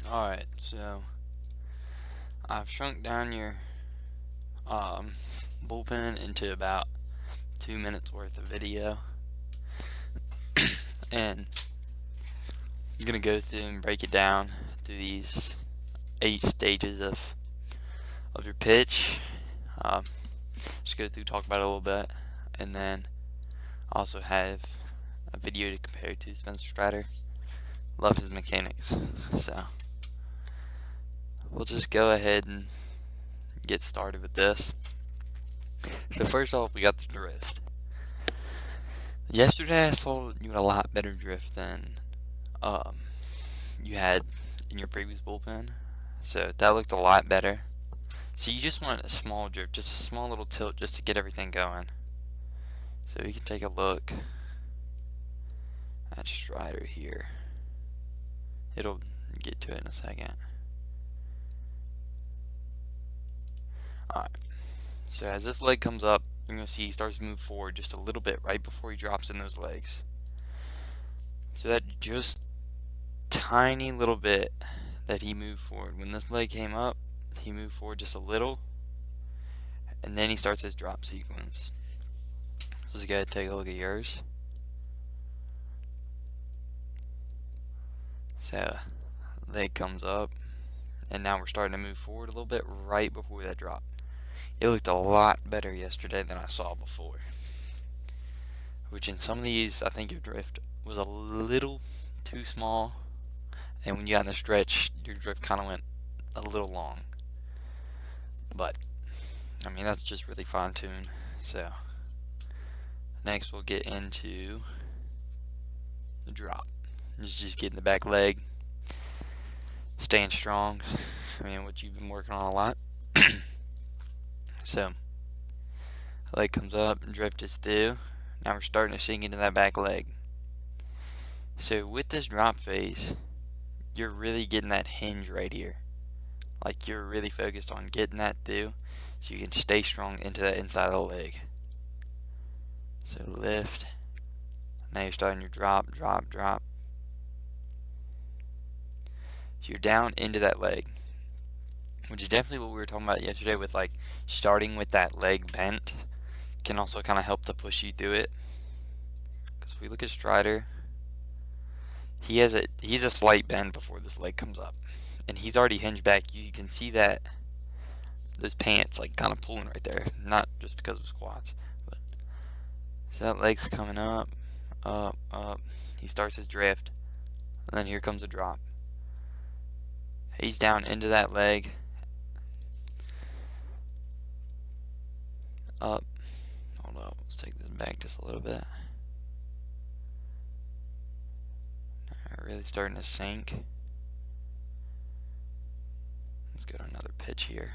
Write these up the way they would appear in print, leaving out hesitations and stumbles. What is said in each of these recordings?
Alright, so I've shrunk down your bullpen into about 2 minutes worth of video, and I'm gonna go through and break it down through these 8 stages of your pitch. Um, just go through, talk about it a little bit, and then also have a video to compare to Spencer Strider. Love his mechanics, so we'll just go ahead and get started with this. So first off, we got the drift. Yesterday I saw you had a lot better drift than you had in your previous bullpen. So that looked a lot better. So you just want a small drift, just a small little tilt just to get everything going. So we can take a look at Strider here. It'll get to it in a second. Alright. So as this leg comes up, you're going to see he starts to move forward just a little bit right before he drops in those legs. So that just tiny little bit that he moved forward. When this leg came up, he moved forward just a little, and then he starts his drop sequence. Let's go ahead and take a look at yours. So, leg comes up, and now we're starting to move forward a little bit right before that drop. It looked a lot better yesterday than I saw before. Which in some of these, I think your drift was a little too small, and when you got in the stretch, your drift kind of went a little long. But, I mean, that's just really fine-tuned. So, next we'll get into the drop. Just getting the back leg, staying strong. I mean, what you've been working on a lot. So, leg comes up, and drift is through. Now we're starting to sink into that back leg. So with this drop phase, you're really getting that hinge right here. Like you're really focused on getting that through so you can stay strong into that inside of the leg. So lift. Now you're starting your drop, drop, drop. So you're down into that leg, which is definitely what we were talking about yesterday with like starting with that leg bent can also kind of help to push you through it. Because if we look at Strider, he's a slight bend before this leg comes up, and he's already hinged back. You can see that those pants like kind of pulling right there, not just because of squats, but so that leg's coming up, up, up. He starts his drift, and then here comes a drop. He's down into that leg, up. Hold up, let's take this back just a little bit. Really starting to sink. Let's go to another pitch here.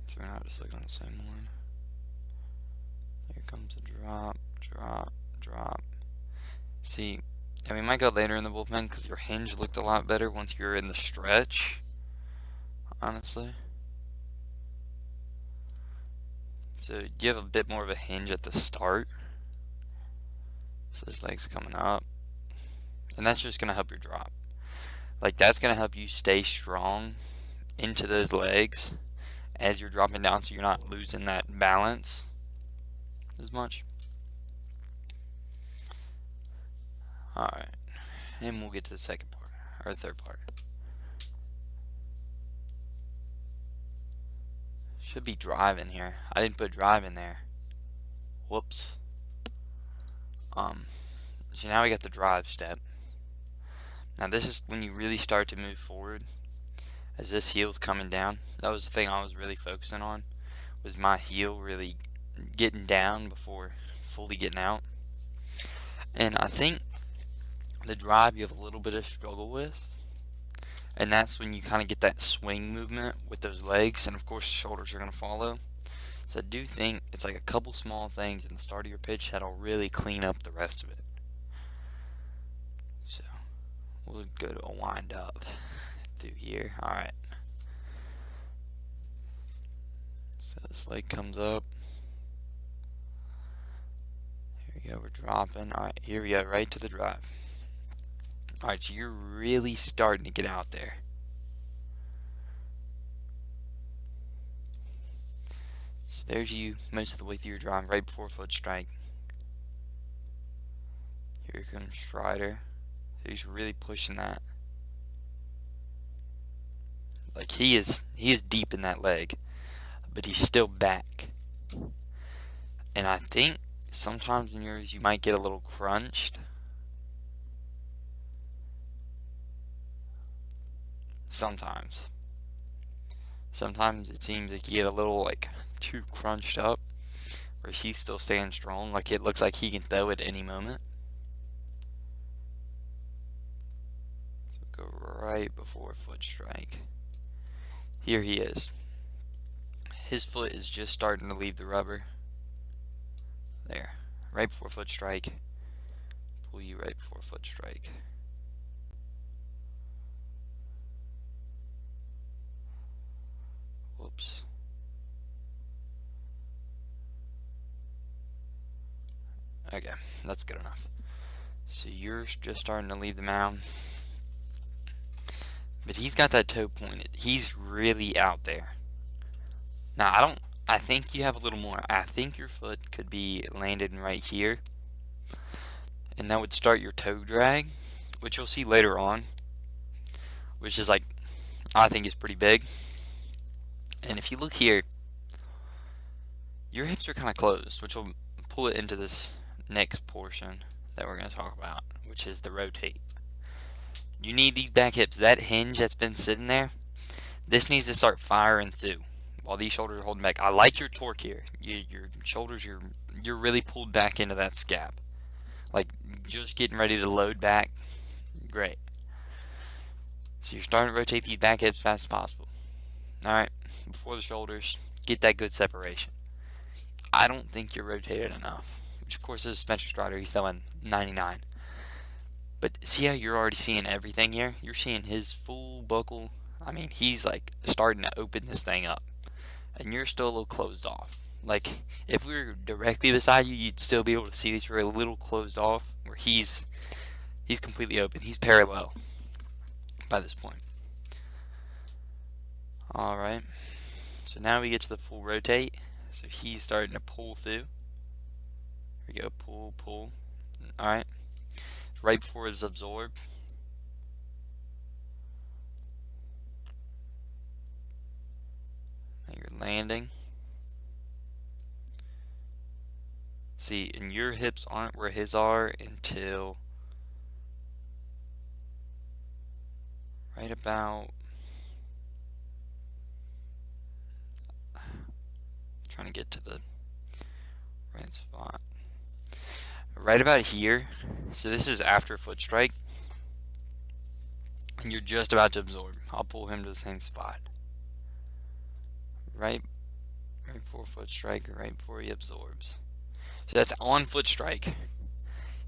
So we're not just looking at the same one. Here comes the drop, drop, drop. See, and we might go later in the bullpen because your hinge looked a lot better once you're in the stretch, honestly. So you have a bit more of a hinge at the start. So this leg's coming up. And that's just going to help your drop. Like that's going to help you stay strong into those legs as you're dropping down so you're not losing that balance as much. Alright. And we'll get to the second part, or the third part. Should be drive in here. I didn't put drive in there. Whoops. So now we got the drive step. Now this is when you really start to move forward. As this heel's coming down. That was the thing I was really focusing on. Was my heel really getting down before fully getting out. And I think the drive you have a little bit of struggle with. And that's when you kind of get that swing movement with those legs, and of course the shoulders are going to follow. So I do think it's like a couple small things in the start of your pitch that'll really clean up the rest of it. So we'll go to a wind up through here. Alright. So this leg comes up. Here we go, we're dropping. Alright, here we go, right to the drive. Alright, so you're really starting to get out there. So there's you most of the way through your drive, right before foot strike. Here comes Strider. So he's really pushing that. Like he is deep in that leg, but he's still back. And I think sometimes in yours you might get a little crunched. Sometimes it seems like you get a little like too crunched up, where he's still staying strong. Like it looks like he can throw it any moment. So go right before foot strike. Here he is. His foot is just starting to leave the rubber. There, right before foot strike. Pull you right before foot strike. Whoops. Okay, that's good enough. So you're just starting to leave the mound. But he's got that toe pointed. He's really out there. Now, I think you have a little more. I think your foot could be landed right here. And that would start your toe drag, which you'll see later on. Which is like, I think is pretty big. And if you look here, your hips are kind of closed, which will pull it into this next portion that we're going to talk about, which is the rotate. You need these back hips. That hinge that's been sitting there, this needs to start firing through while these shoulders are holding back. I like your torque here. Your shoulders, you're really pulled back into that scap. Like just getting ready to load back. Great. So you're starting to rotate these back hips as fast as possible. Alright, before the shoulders, get that good separation. I don't think you're rotated enough. Which of course is Spencer Strider, he's throwing 99. But see how you're already seeing everything here? You're seeing his full buckle. I mean, he's like starting to open this thing up. And you're still a little closed off. Like, if we were directly beside you, you'd still be able to see that you're a little closed off. Where he's completely open. He's parallel by this point. Alright. So now we get to the full rotate. So he's starting to pull through. Here we go. Pull, pull. Alright. Right before it's absorbed. Now you're landing. See, and your hips aren't where his are until right about, trying to get to the right spot. Right about here. So this is after foot strike. And you're just about to absorb. I'll pull him to the same spot. Right before foot strike, right before he absorbs. So that's on foot strike.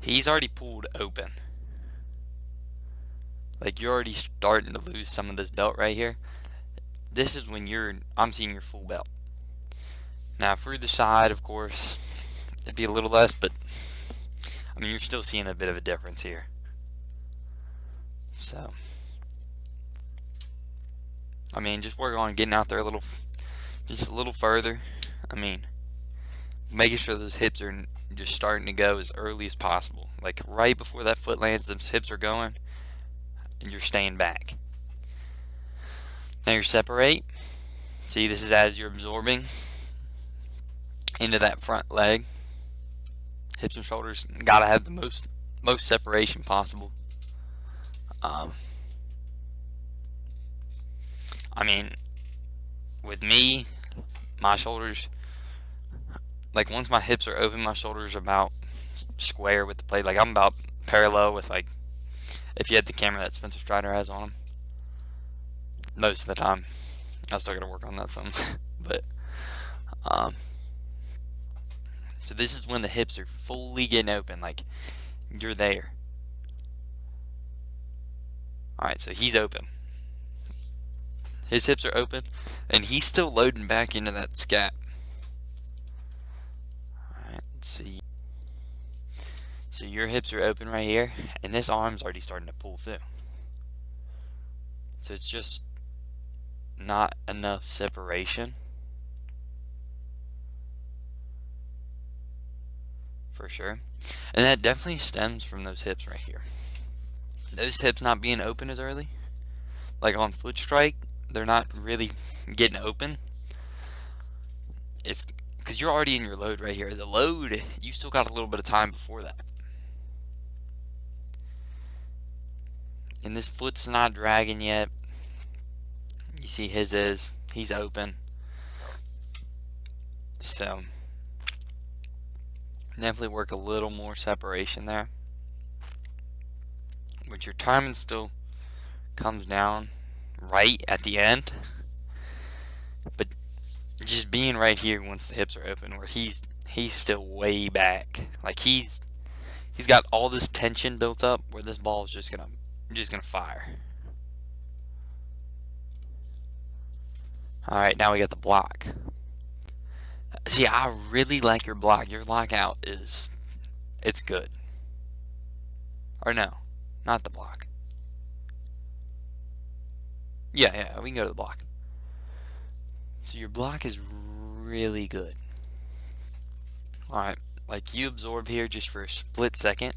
He's already pulled open. Like you're already starting to lose some of this belt right here. This is when I'm seeing your full belt. Now for the side, of course, it'd be a little less, but I mean, you're still seeing a bit of a difference here. So, I mean, just work on getting out there just a little further. I mean, making sure those hips are just starting to go as early as possible. Like right before that foot lands, those hips are going, and you're staying back. Now you separate. See, this is as you're absorbing into that front leg. Hips and shoulders gotta have the most separation possible. I mean, with me, my shoulders, like once my hips are open, my shoulders are about square with the plate. Like I'm about parallel with, like, if you had the camera that Spencer Strider has on him. Most of the time. I still gotta work on that some. But so this is when the hips are fully getting open, like you're there. Alright, so he's open. His hips are open, and he's still loading back into that scap. Alright, let's see. So your hips are open right here, and this arm's already starting to pull through. So it's just not enough separation for sure. And that definitely stems from those hips right here. Those hips not being open as early, like on foot strike, they're not really getting open. It's because you're already in your load right here. The load, you still got a little bit of time before that. And this foot's not dragging yet. You see his is. He's open. So, definitely work a little more separation there. But your timing still comes down right at the end. But just being right here once the hips are open, where he's still way back. Like he's got all this tension built up where this ball is just gonna fire. Alright, now we got the block. See, I really like your block. Your lockout it's good. Or no, not the block. Yeah, we can go to the block. So your block is really good. Alright, like you absorb here just for a split second,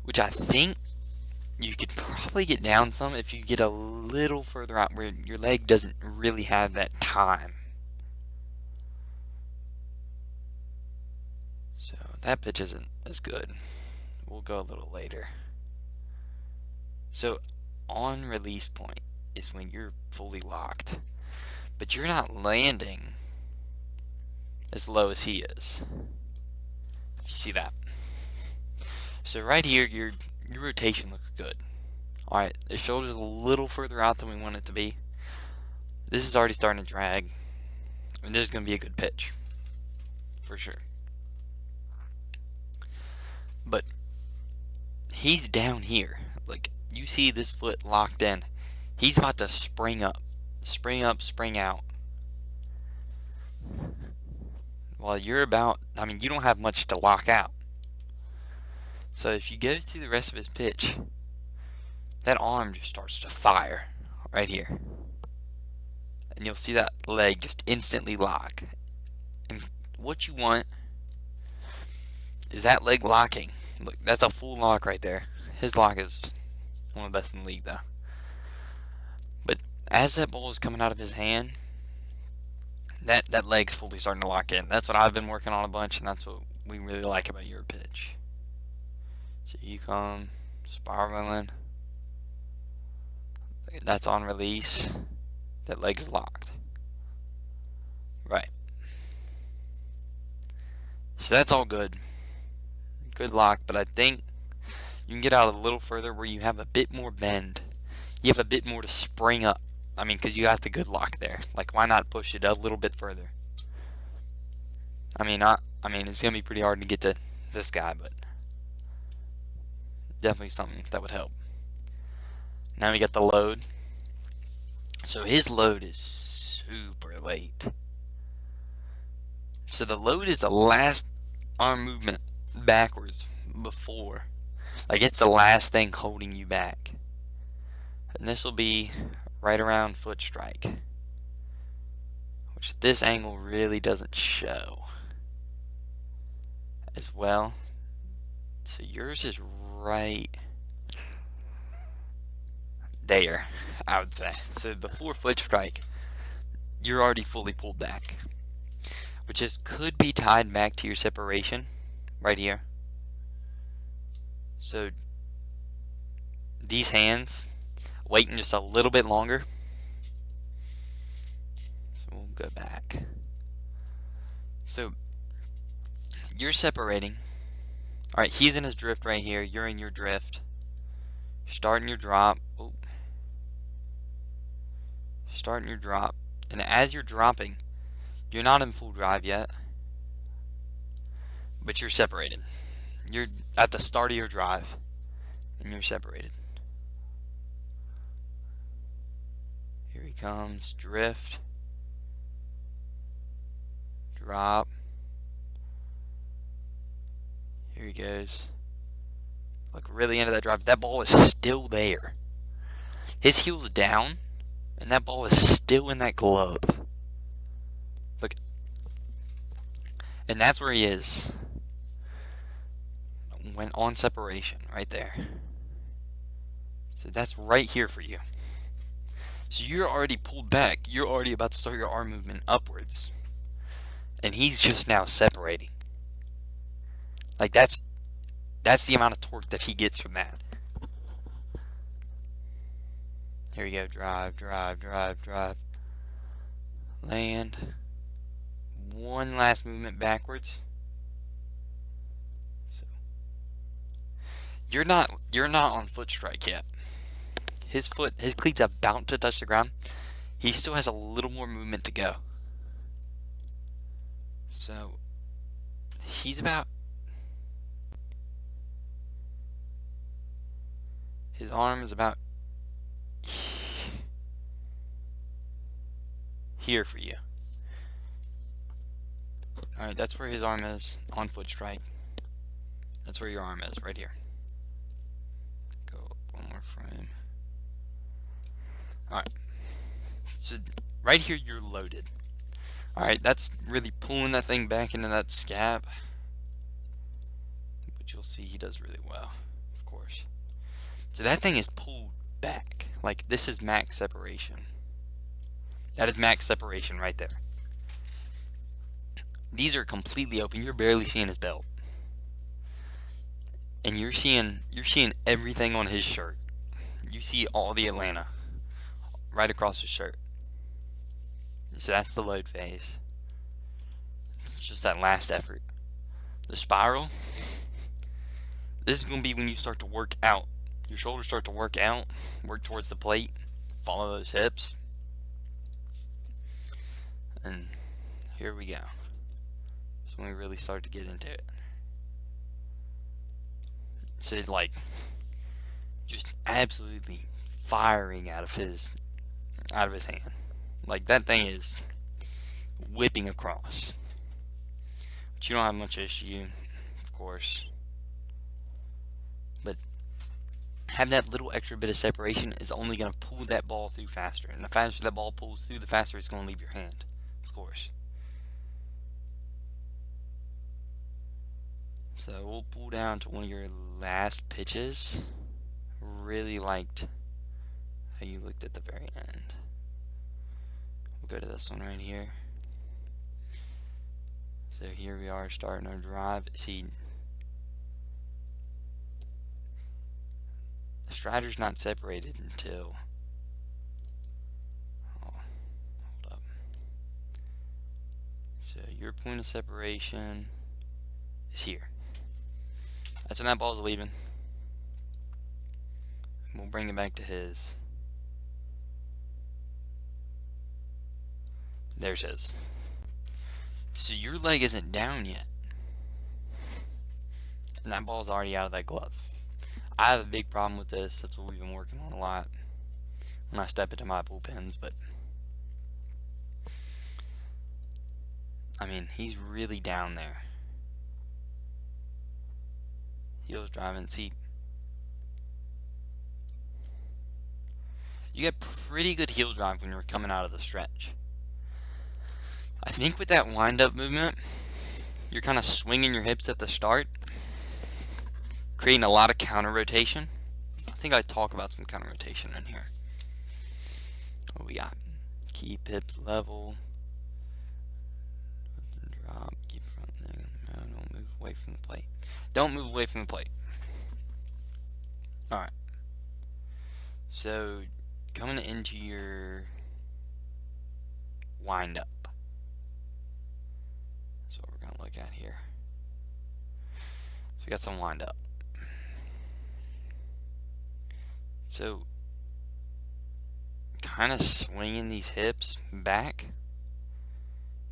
which I think you could probably get down some if you get a little further out where your leg doesn't really have that time. So that pitch isn't as good. We'll go a little later. So on release point is when you're fully locked, but you're not landing as low as he is. If you see that. So right here, your rotation looks good. Alright, the shoulder's a little further out than we want it to be. This is already starting to drag. I mean, this is going to be a good pitch. For sure. But he's down here. Like, you see this foot locked in. He's about to spring up. Spring up, spring out. While you're about, I mean, you don't have much to lock out. So if you go through the rest of his pitch, that arm just starts to fire right here. And you'll see that leg just instantly lock. And what you want is that leg locking. Look, that's a full lock right there. His lock is one of the best in the league, though. But as that ball is coming out of his hand, that leg's fully starting to lock in. That's what I've been working on a bunch, and that's what we really like about your pitch. So you come spiraling. That's on release. That leg's locked. Right. So that's all good. Good lock, but I think you can get out a little further where you have a bit more bend. You have a bit more to spring up. I mean, because you got the good lock there. Like, why not push it a little bit further? I mean, it's going to be pretty hard to get to this guy, but definitely something that would help. Now we got the load. So his load is super late. So the load is the last arm movement backwards before. Like, it's the last thing holding you back. And this will be right around foot strike, which this angle really doesn't show as well. So yours is right there, I would say. So before foot strike, you're already fully pulled back, which could be tied back to your separation right here. So these hands waiting just a little bit longer. So we'll go back. So you're separating. Alright, he's in his drift right here. You're in your drift. Starting your drop. Oh. Starting your drop. And as you're dropping, you're not in full drive yet, but you're separated. You're at the start of your drive, and you're separated. Here he comes. Drift. Drop. Here he goes. Look, really into that drive. That ball is still there. His heel's down, and that ball is still in that glove. Look. And that's where he is. Went on separation right there. So that's right here for you. So you're already pulled back. You're already about to start your arm movement upwards. And he's just now separating. Like that's the amount of torque that he gets from that. Here we go. Drive, drive, drive, drive. Land. One last movement backwards. So you're not on foot strike yet. His cleat's about to touch the ground. He still has a little more movement to go. So he's about, his arm is about here for you. Alright, that's where his arm is on foot strike. That's where your arm is, right here. Go up one more frame. Alright. So right here you're loaded. Alright, that's really pulling that thing back into that scab. But you'll see he does really well, of course. So that thing is pulled back. Like, this is max separation. That is max separation right there. These are completely open. You're barely seeing his belt. And you're seeing everything on his shirt. You see all the Atlanta right across his shirt. So that's the load phase. It's just that last effort. The spiral, this is going to be when you start to work out. Your shoulders start to work out, work towards the plate, follow those hips. And here we go. That's when we really start to get into it. So it's like just absolutely firing out of his hand. Like, that thing is whipping across. But you don't have much issue, of course. But having that little extra bit of separation is only going to pull that ball through faster. And the faster that ball pulls through, the faster it's going to leave your hand, of course. So we'll pull down to one of your last pitches. Really liked how you looked at the very end. We'll go to this one right here. So here we are starting our drive. See, the strider's not separated until, hold up. So your point of separation is here. That's when that ball's leaving. We'll bring it back to his. There's his. So your leg isn't down yet. And that ball's already out of that glove. I have a big problem with this. That's what we've been working on a lot when I step into my bullpens. But I mean, he's really down there. Heels driving. See, you get pretty good heel drive when you're coming out of the stretch. I think with that wind-up movement, you're kind of swinging your hips at the start, creating a lot of counter rotation. I think I talk about some counter rotation in here. What we got? Keep hips level. Drop. Keep front leg. No, don't move away from the plate. Don't move away from the plate. Alright. So, coming into your wind-up. That's what we're going to look at here. So we got some wind up. So kind of swinging these hips back,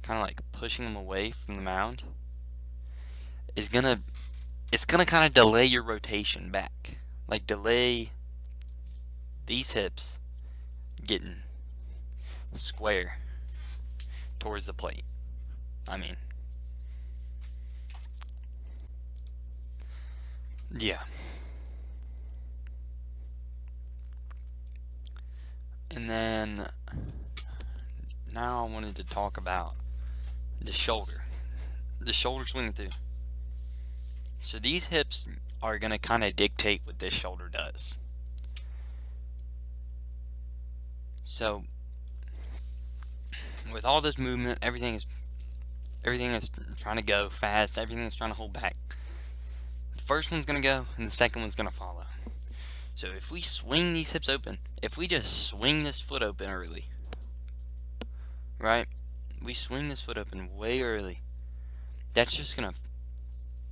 kind of like pushing them away from the mound, it's gonna kind of delay your rotation back, like delay these hips getting square towards the plate. I mean, yeah. And then now I wanted to talk about the shoulder. The shoulder swinging through. So these hips are going to kind of dictate what this shoulder does. So with all this movement, everything is trying to go fast, everything is trying to hold back. The first one's going to go and the second one's going to follow. So if we swing these hips open, if we just swing this foot open early, right? We swing this foot open way early. That's just going to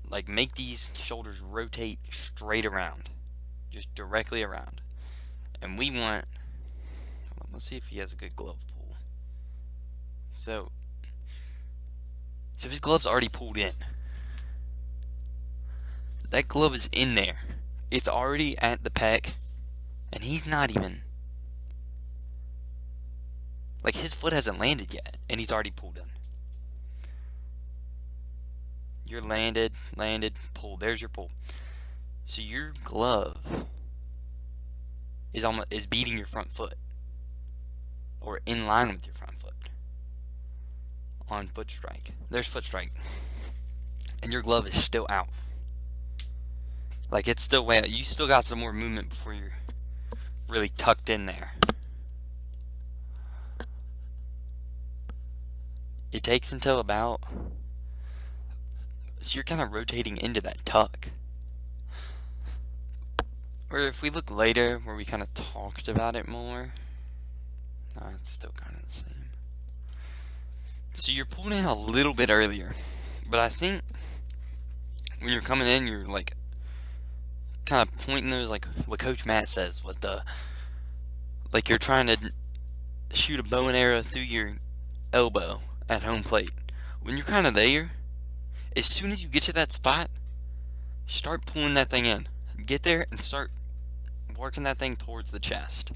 like make these shoulders rotate straight around, just directly around. And we want, let's see if he has a good glove pull. So his glove's already pulled in. That glove is in there. It's already at the pec, and he's not even, like, his foot hasn't landed yet, and he's already pulled in. You're landed, pull. There's your pull. So your glove is beating your front foot, or in line with your front foot on foot strike. There's foot strike, and your glove is still out. Like, it's still way out. You still got some more movement before you're really tucked in there. It takes until about, so you're kind of rotating into that tuck. Or if we look later where we kind of talked about it more, no, it's still kind of the same. So you're pulling in a little bit earlier, but I think when you're coming in, you're like kind of pointing those, like what Coach Matt says, with the, like you're trying to shoot a bow and arrow through your elbow at home plate. When you're kind of there, as soon as you get to that spot, start pulling that thing in. Get there and start working that thing towards the chest.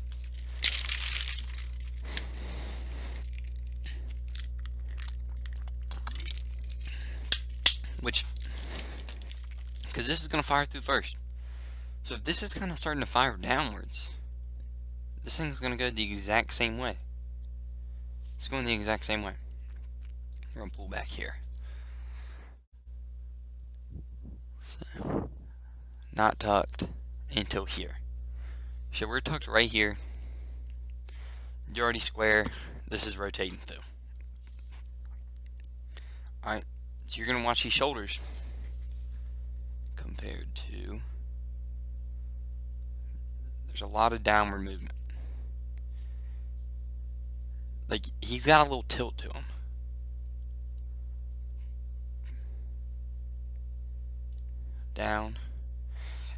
Because this is going to fire through first. So if this is kind of starting to fire downwards, this thing's going to go the exact same way. It's going the exact same way. We're going to pull back here. So, not tucked until here. So we're tucked right here. You're already square. This is rotating through. Alright, so you're going to watch these shoulders compared to, there's a lot of downward movement. Like, he's got a little tilt to him. Down.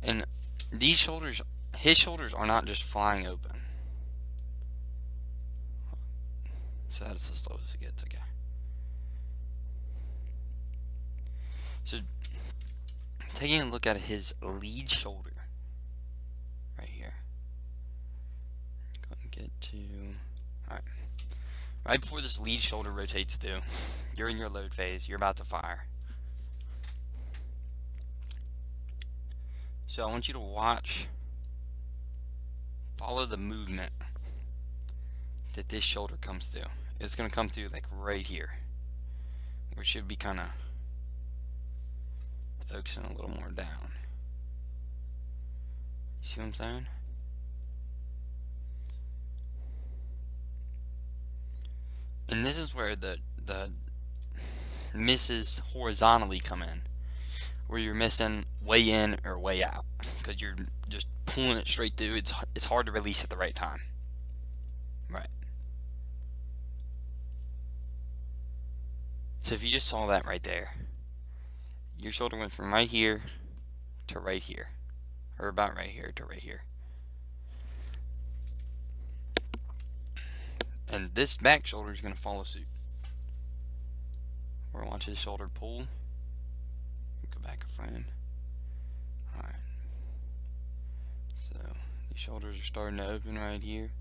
And these shoulders, his shoulders are not just flying open. So that's as slow as it gets, okay. So, taking a look at his lead shoulder, right here. Go and get to, alright. Right before this lead shoulder rotates through, you're in your load phase, you're about to fire. So I want you to watch, follow the movement that this shoulder comes through. It's going to come through like right here, where it should be kind of focusing a little more down. You see what I'm saying? And this is where the misses horizontally come in, where you're missing way in or way out, because you're just pulling it straight through. It's hard to release at the right time. Right. So if you just saw that right there, your shoulder went from right here to right here, or about right here to right here. And this back shoulder is going to follow suit. We're going to watch his shoulder pull. Go back a frame. Alright. So, these shoulders are starting to open right here.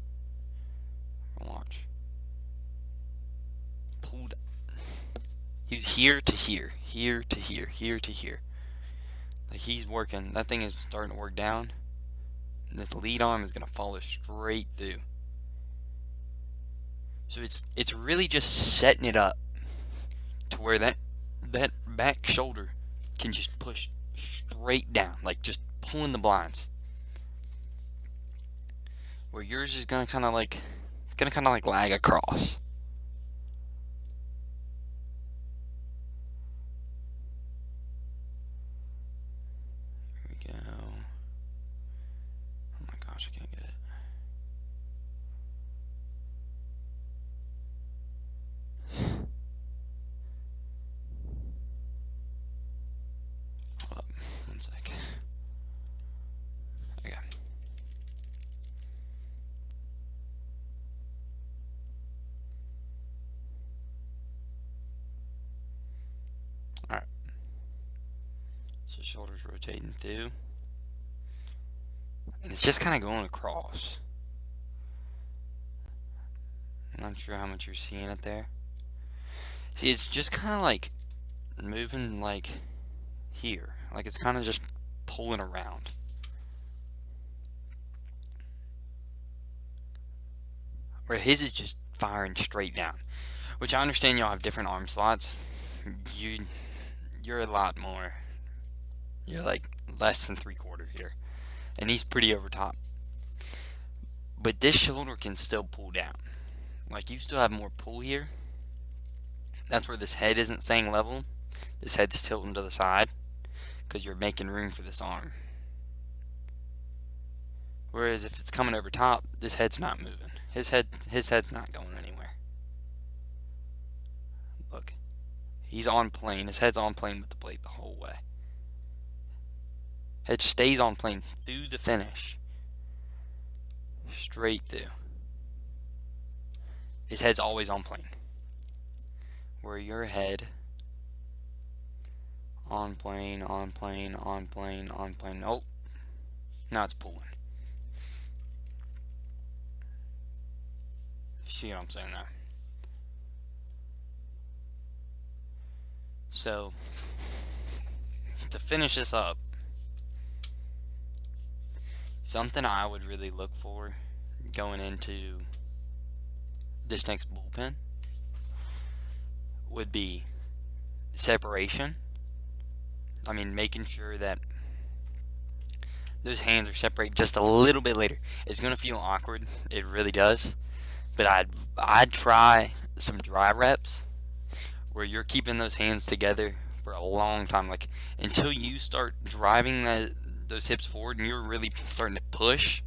Watch. Pulled. He's here to here, here to here, here to here. Like, he's working. That thing is starting to work down. And this lead arm is going to follow straight through. So it's really just setting it up to where that back shoulder can just push straight down, like just pulling the blinds. Where yours is gonna kind of like lag across. Here we go. Oh my gosh, I can't get it. Hold up, one sec. Okay. Alright. So shoulders rotating through. And it's just kind of going across. I'm not sure how much you're seeing it there. See, it's just kind of like moving like here. Like it's kind of just pulling around. Where his is just firing straight down. Which I understand y'all have different arm slots. You're a lot more. You're like less than 3/4 here. And he's pretty over top. But this shoulder can still pull down. Like you still have more pull here. That's where this head isn't staying level. This head's tilting to the side because you're making room for this arm. Whereas if it's coming over top, this head's not moving. His head's not going anywhere. Look, he's on plane. His head's on plane with the plate the whole way. Head stays on plane through the finish. Straight through. His head's always on plane. Where your head on plane, on plane, on plane, on plane. Oh, now it's pulling. You see what I'm saying there? So, to finish this up, something I would really look for going into this next bullpen would be separation. I mean, making sure that those hands are separated just a little bit later. It's going to feel awkward. It really does. But I'd try some dry reps where you're keeping those hands together for a long time. Like, until you start driving those hips forward and you're really starting to push.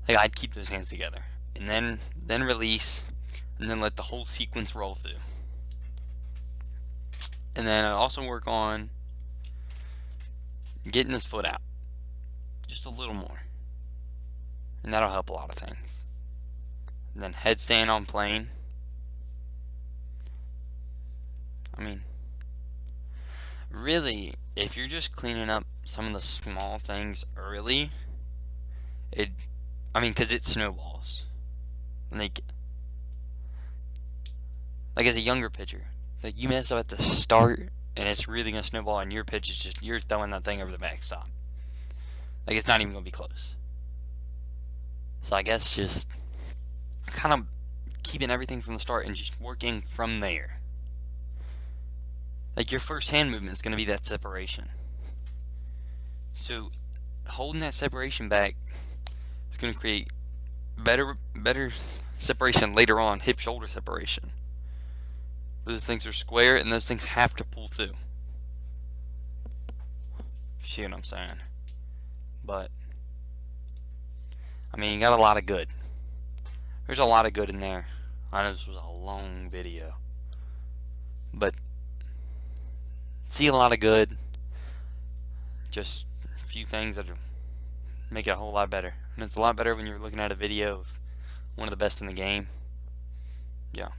Like, I'd keep those hands together. And then release. And then let the whole sequence roll through. And then I'd also work on getting his foot out. Just a little more. And that'll help a lot of things. And then head staying on plane. I mean, really, if you're just cleaning up some of the small things early, because it snowballs. And like as a younger pitcher, like you mess up at the start, and it's really gonna snowball, and your pitch is just you're throwing that thing over the backstop. Like it's not even gonna be close. So I guess just kind of keeping everything from the start and just working from there. Like your first hand movement is gonna be that separation. So holding that separation back is gonna create better separation later on, hip shoulder separation. Those things are square and those things have to pull through. You see what I'm saying? But I mean, you got a lot of good. There's a lot of good in there. I know this was a long video, but see a lot of good. Just a few things that make it a whole lot better. And it's a lot better when you're looking at a video of one of the best in the game. Yeah.